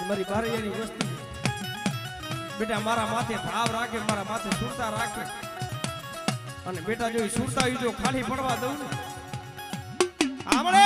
મારી બારૈયાની વસ્તી બેટા મારા માથે ભાવ રાખે, મારા માથે સુરતા રાખે, અને બેટા જો સુરતા જો ખાલી પડવા દઉં ને આમળે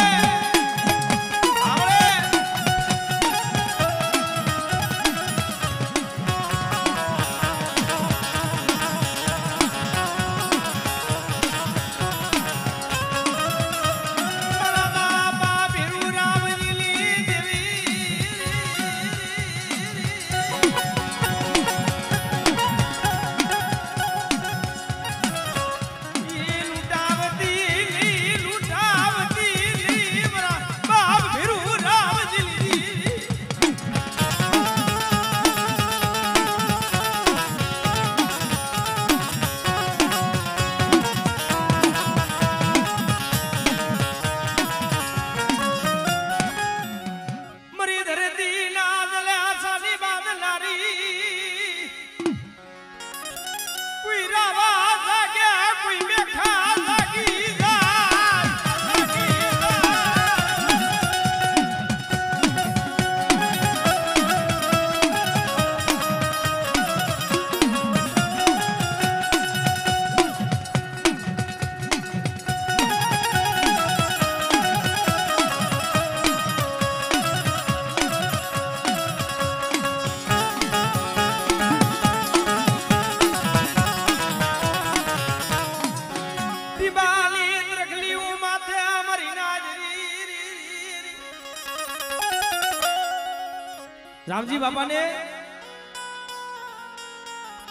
रामजी बाबा ने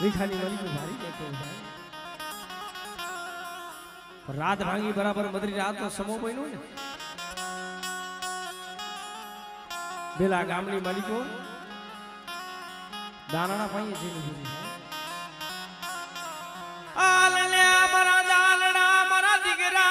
विखानी वाली को भारी कहते हैं। रात भांगी बराबर मदरी रात तो समो बनो ने बेला गामनी मालिको दाना पाई છે આલલે મારા દાલડા મારા દીકરા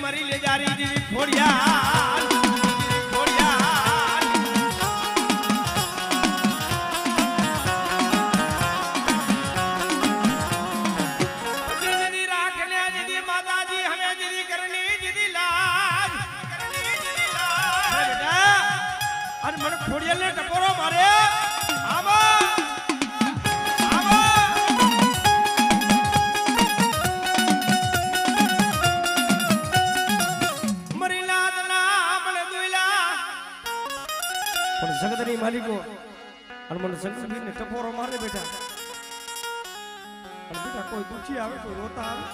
मरी ले जा रही जी फोड़िया मन फोड़िया ले टपोरो मारे आमा जगदनी मालिको मन संगत ने टपोरो मारे बेटा बेटा कोई दुखी आवे कोई रोता आवे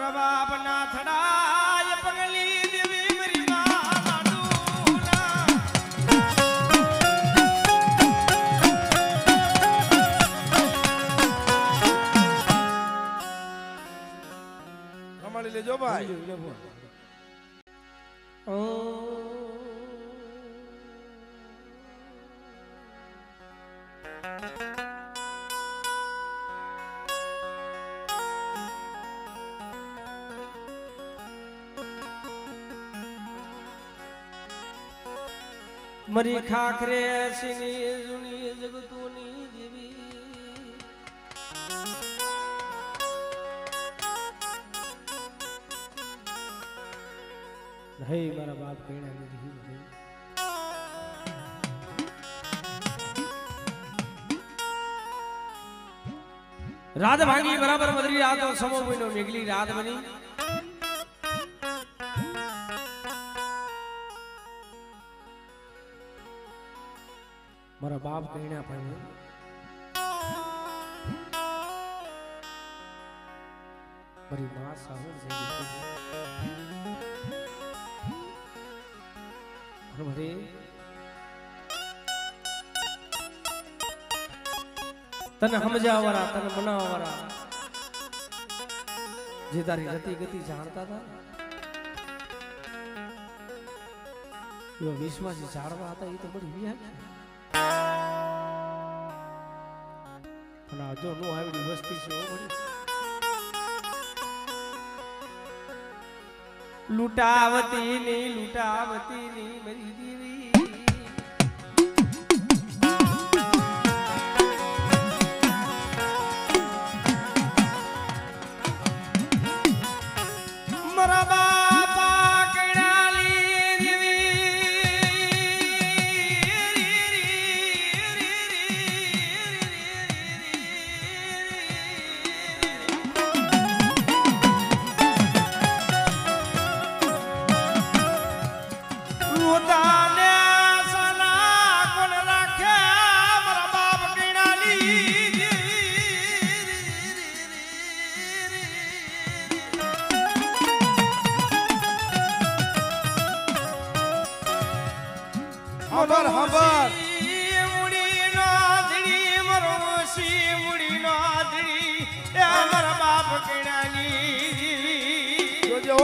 મારા બાપ ના થડાય પગલી દેવી મારી માડુના કમાડી લેજો ભાઈ મરી ખાખરે સિની જુની જગતુની દેવી નહીં મારા બાપ કઈના નથી રાત ભાંગી બરાબર બદરી રાત સમો મહિનો મેઘલી રાત બની મારા બાપ કઈના પણ મારી માં સાહુ છે તને સમજાવવા વાળા તને મનાવવા વાળા જે તારી રતિ ગતિ જાણતા હતા એવા વિશ્વાસી જાણવા હતા એ તો બધી વ્યાજ પણ આ જો નો આવડી વસ્તી છે લૂંટાવતી ની મરી દેવી મારા બાપા કણાલી હબર હબર મુડી નાદડી મરોસી મુડી નાદડી એ મારા બાપ કણાની જોજો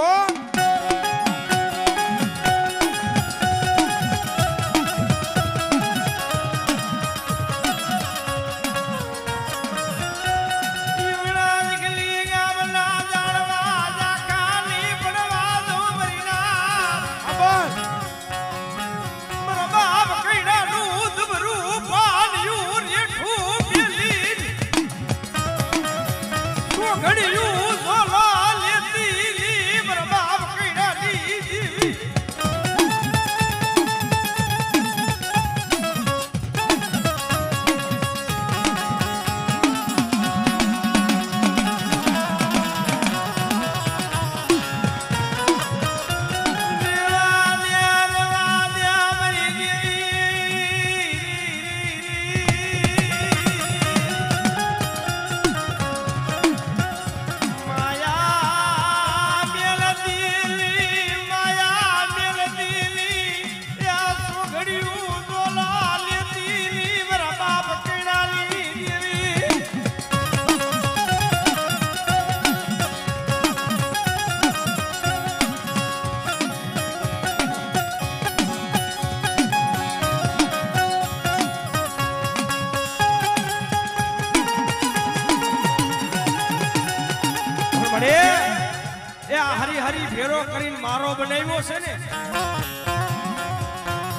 હરી હરી ફેરો કરીને મારો બનાવ્યો છે ને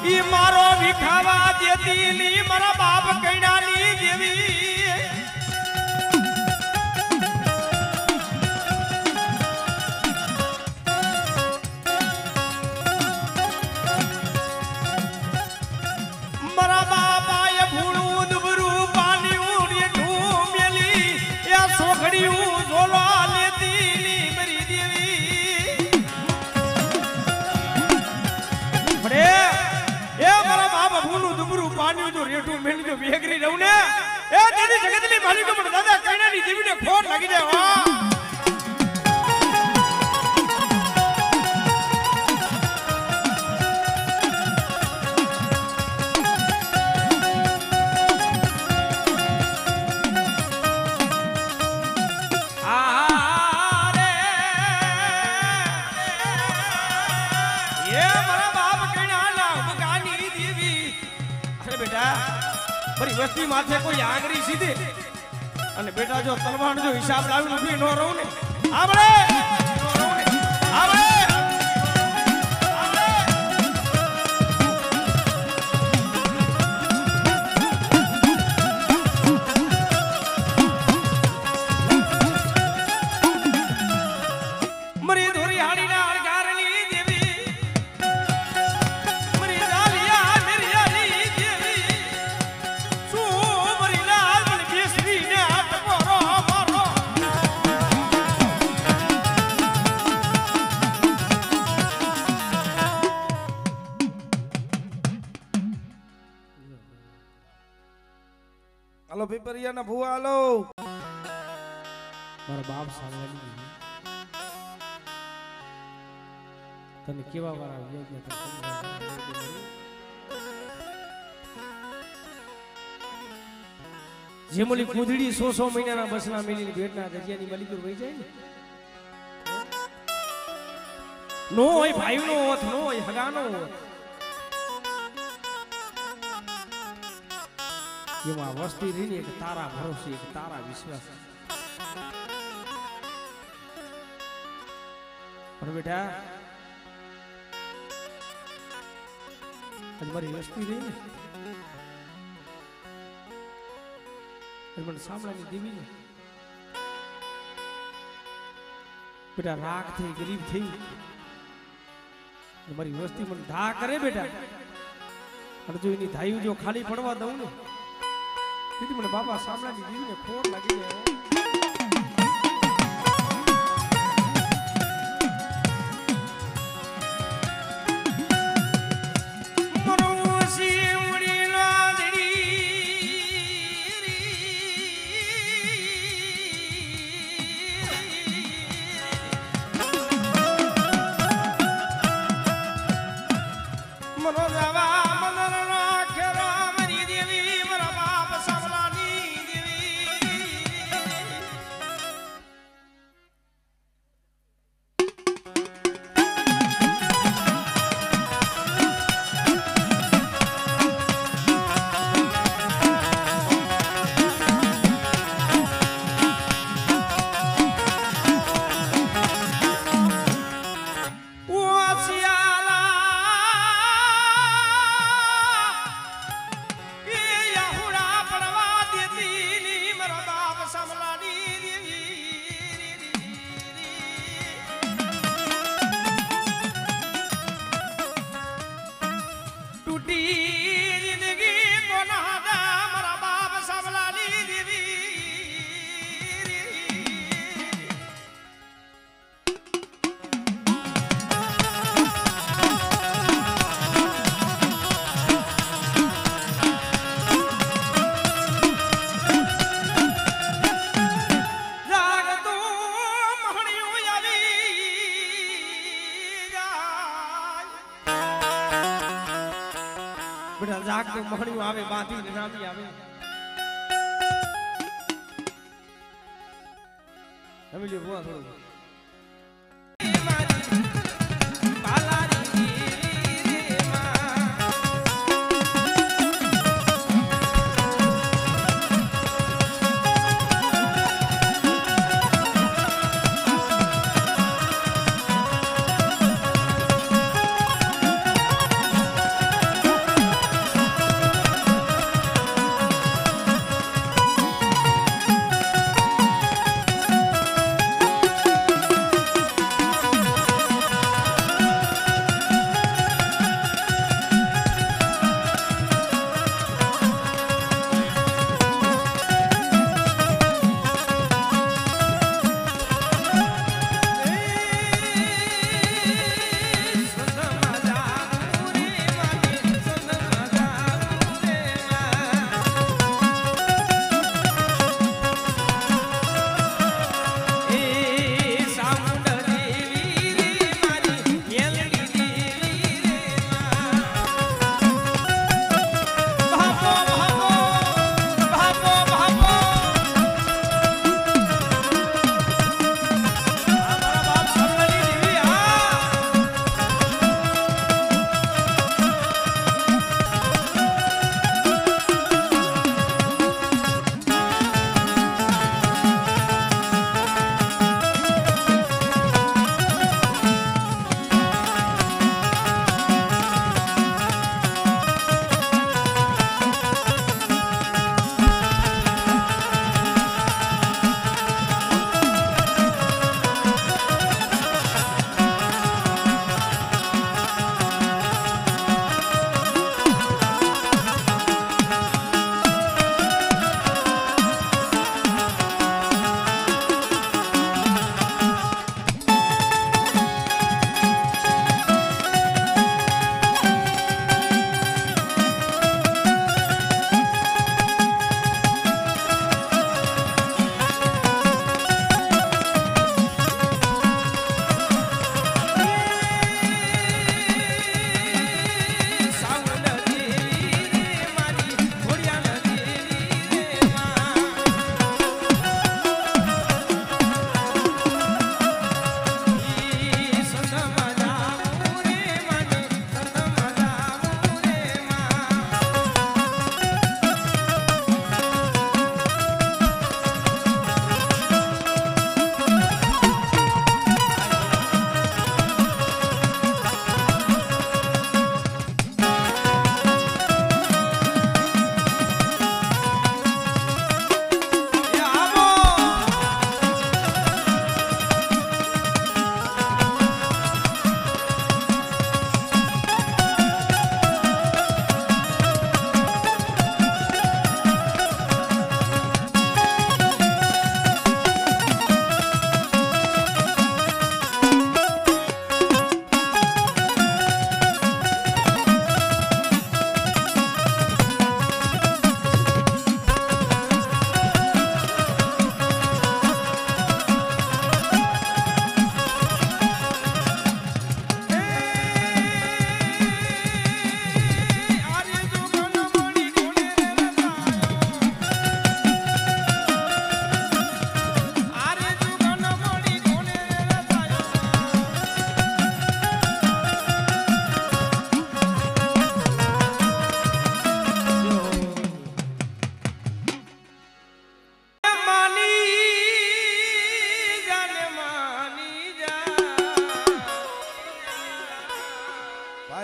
ઈ મારો વિખાવા દેતી ની મારા બાપ કઈડાની દેવી મારા બાપાએ ભૂળું દુબરું પાણી રેઠું મેલી એ સોઘડિયું ઝોલા લેતી ની મરી દેવી એ મારા બાપા ભૂલું દુબરું પાણી જો રેઠું મેલી જો વેગરી રહું ને એ તેની જગતની માલિકો પણ દાદા કઈનાની દેવીને ખોટ લાગી જાય વાહ મારી વસ્તી માથે કોઈ આંગળી સીધે અને બેટા જો તલવાણ જો હિસાબ લાવીને ઊભી ન રહું ને આપણે હાલો પીપરિયાના ભૂવા હાલો મારા બાપ સાંભળી તને કેવા વાળા જે મોલી કુદડી 100 મહિનાના બસના મેલીની ભેટના ગજિયાની મલિકુર વહી જાય ને નો હોય ભાઈનો હોત નો હોય હગાનો હોત એમાં વસ્તી રહીને એક તારા ભરોસે એક તારા વિશ્વાસ પણ બેટા મારી વસ્તી રહી ને મને સાંભળાની દેવી ને બેટા રાખ થઈ ગરીબ થઈ મારી વસ્તી મને ધા કરે બેટા અને જો એની ધાયું જો ખાલી પડવા દઉં ને દીદી મને બાપા સાંભળાની દેવી ને ખોટ લાગી જાય જાગ તો મહણિયું આવે બાંધીને રામી આવે હવે લ્યો ભુવા થોડું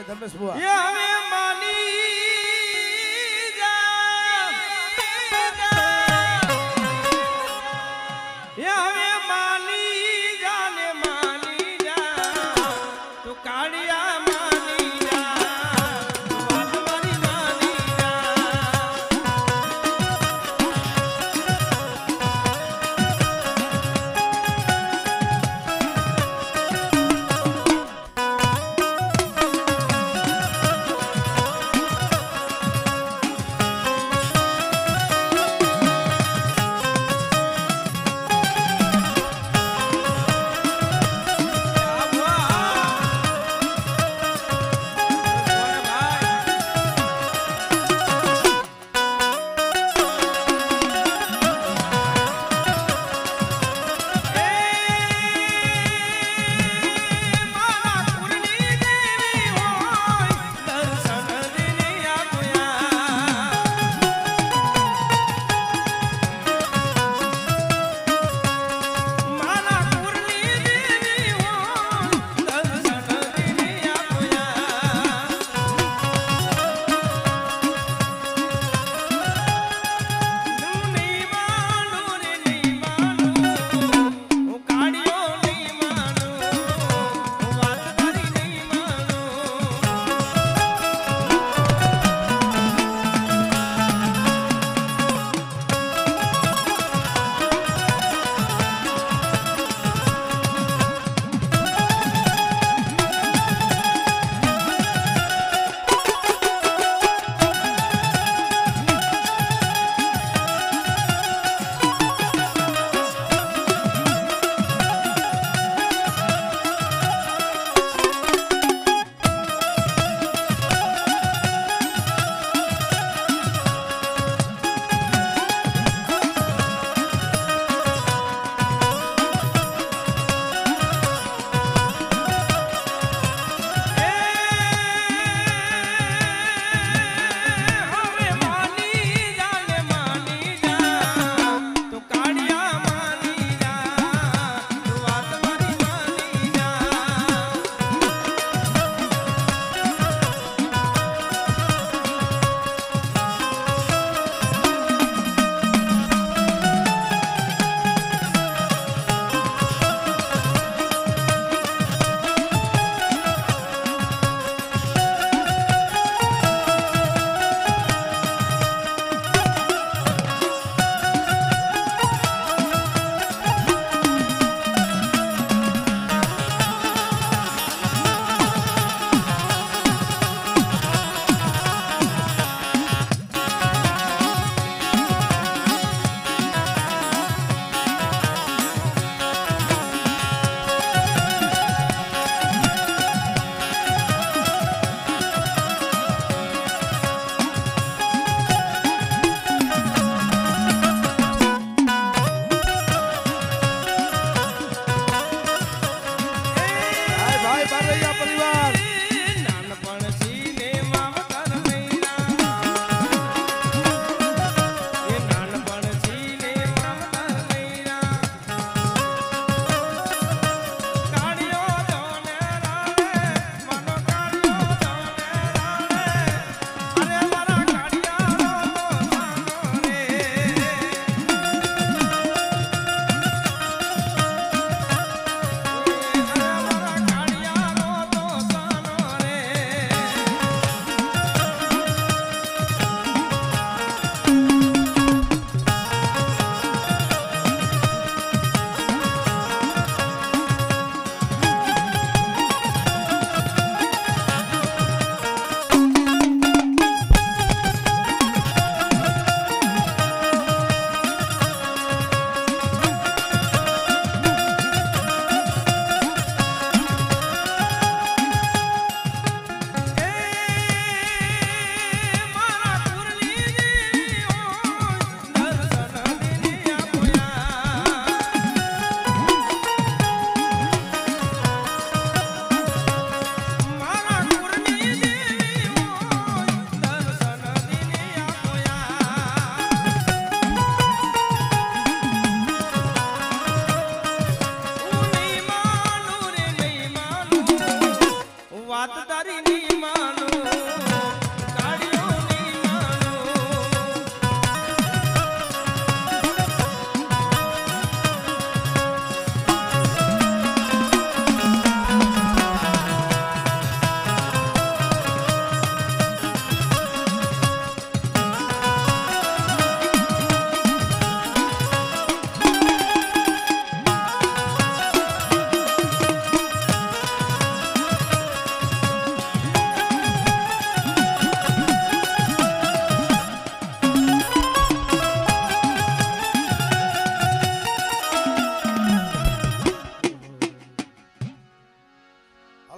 ભાઈ ધર્મેશ બુઆ એ હવે માની જા એ હવે માની જા ને માની જા તો કાળિયા માની જા વાત મારી માની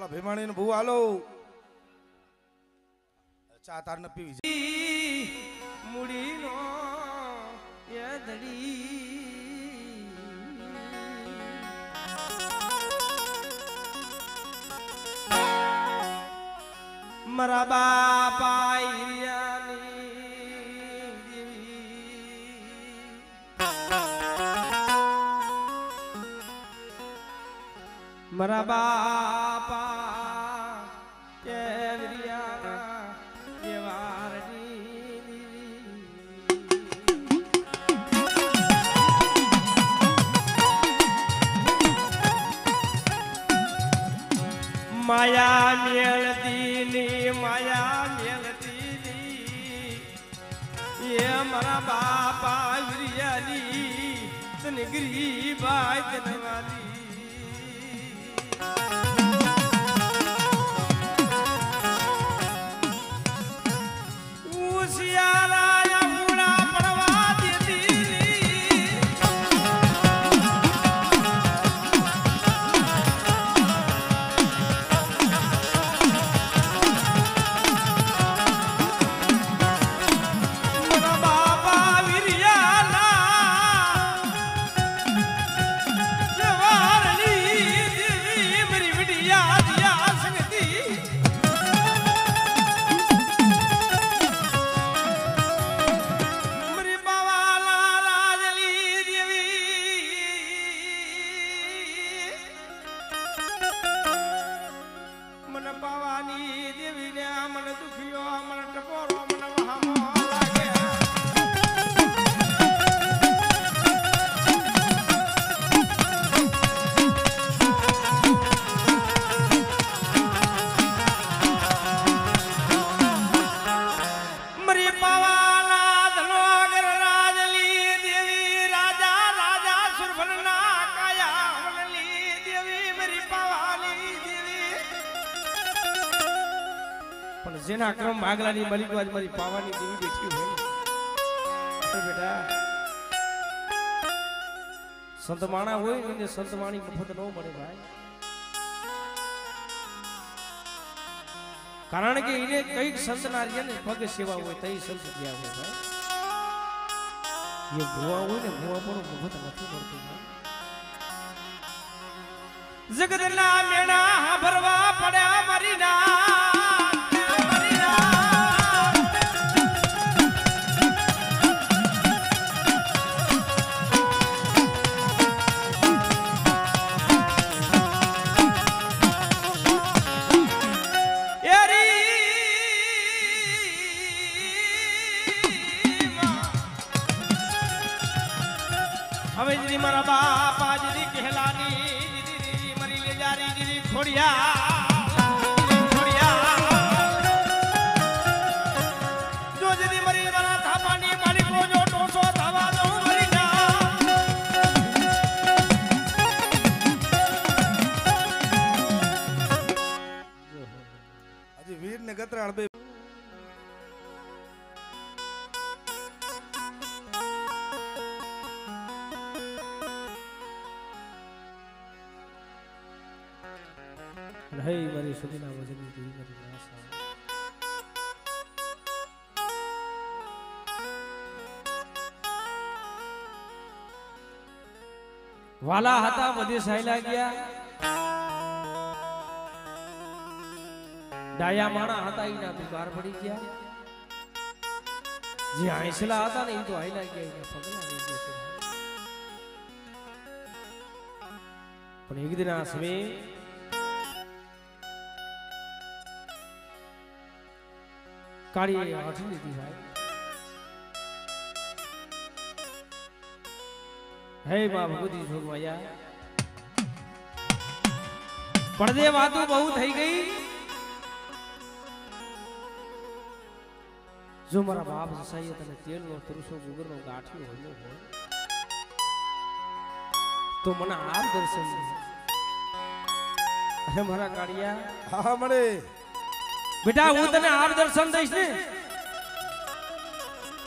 મારા ભીમાણી ને ભૂ હાલો ચા તાર ન પીવી મુડીનો એ ધડી મારા બાપા ઈયાની દેવી મારા બાપા કેવરિયાના કેવારની માયા મેળતી માયા મેળતી એ મારા બાપા વીરિયાની તને ગરીબાઈ તનવાલી જેના ક્રમ ભાગલાની મલિકો આજ મારી પાવાની દેવી બેઠી હોય બેટા સંત માણા હોય ને સંત માણી મફત ન મળે ભાઈ કારણ કે એને કઈક સંત ના રહ્યા ને પગ સેવા હોય તઈ સંત ગયા હોય ભાઈ એ ભુવા હોય ને ભુવા પણ મફત નથી મળતું જગતના મેણા ભરવા પડ્યા મારી ના હવે દીદી મારા બાપા દીદી કહેલાની દીદી મરી લે જારી દીદી ખોડિયા જો દીદી મરી મારા થાપાની માલિકો જો ટોસો થવા દો મરી જા હજી વીર ને ગતરાળ બે હે મારી સુધીના વજનની દેવી મારી આશા વાલા હતા બધે સાયલા ગયા ડાયા માણા હતા એના બિગાર પડી ગયા જે આંસલા હતા ને એ તો આયલા ગયા એના પગલા લઈ ગયા પણ એક દિન આ સમયે કાળી હાથી લીધી ભાઈ હે માં ભગવતી જોગવાયા પડદે વાતો બહુ થઈ ગઈ જો મારા બાપ જસાઈએ તને તેલનો તરુસો ગુગરનો ગાંઠિયો હોય તો મને આપ દર્શન અરે મારા કાળિયા હા મળે બેટા હું તને આપ દર્શન દઈશ ને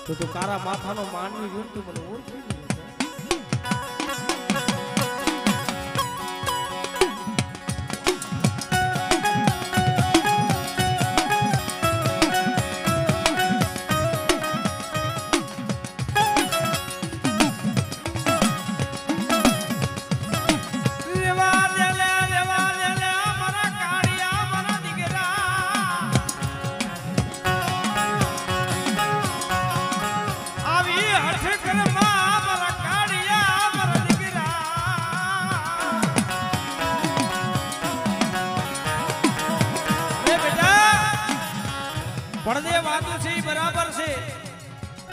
તો તું કારા માથાનો માનવી વીરતું મને ઓળખી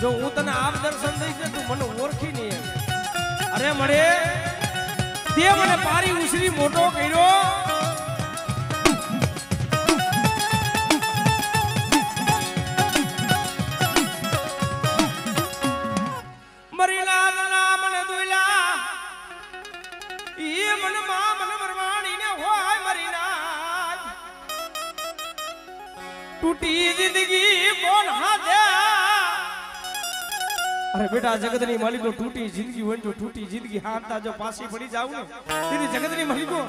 જો હું તને આપ દર્શન દઈશ ને તું મને ઓળખી નહીં અરે મળે તે મને પારી ઉસરી મોટો કર્યો टूटी जिंदगी कौन हाथे अरे बेटा जगतनी मालिको टूटी जिंदगी हो तो टूटी जिंदगी हाथता जो पासी पड़ी जाऊ ने तेरी जगतनी मालिको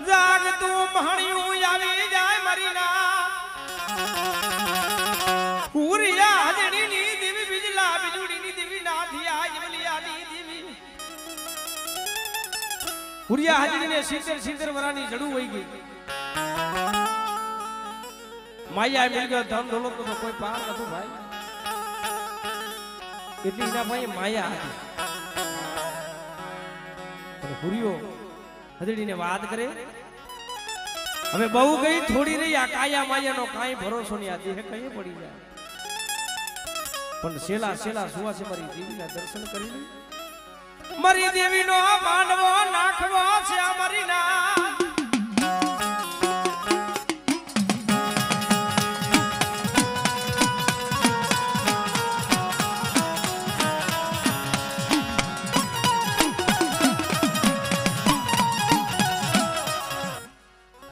जाग तू महणियों आवी जाए मरीना पूरिया हजड़ी नी दिवी बिजला बिजुड़ी नी दिवी ना थिया जवलिया नी दिवी पूरिया हजड़ी ने सीधर वरानी जड़ू होई गई माया मिल गयो धन दौलत तो कोई पार नथु भाई એટલી ના ભાઈ માયા હતી અને પૂરિયો હજડીને વાત કરે હવે બહુ ગઈ થોડી રહી આ કાયા માયાનો કાઈ ભરોસો નહીં આ દેહ કઈ પડી જાય પણ સેલા સેલા સુવા છે મારી દેવીના દર્શન કરી લે મારી દેવીનો માંડવો નાખવો છે મારી ના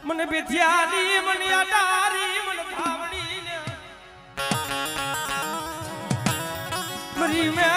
मन बेथियाली मन अटारी मन भावनी ने मरी में